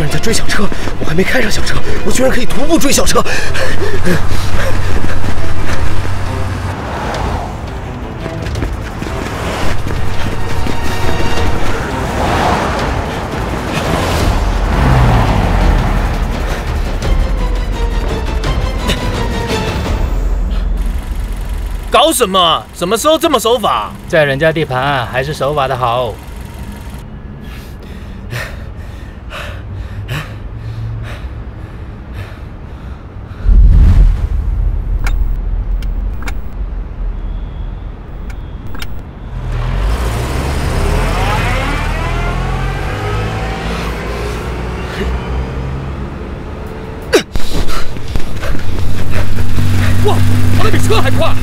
人在追小车，我还没开上小车，我居然可以徒步追小车。搞什么？什么时候这么守法？在人家地盘还是守法的好。哇，跑得比车还快！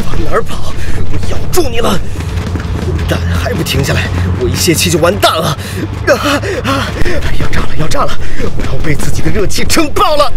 往哪儿跑？我咬住你了！混蛋，还不停下来！我一泄气就完蛋了！要炸了！要炸了！我要被自己的热气撑爆了！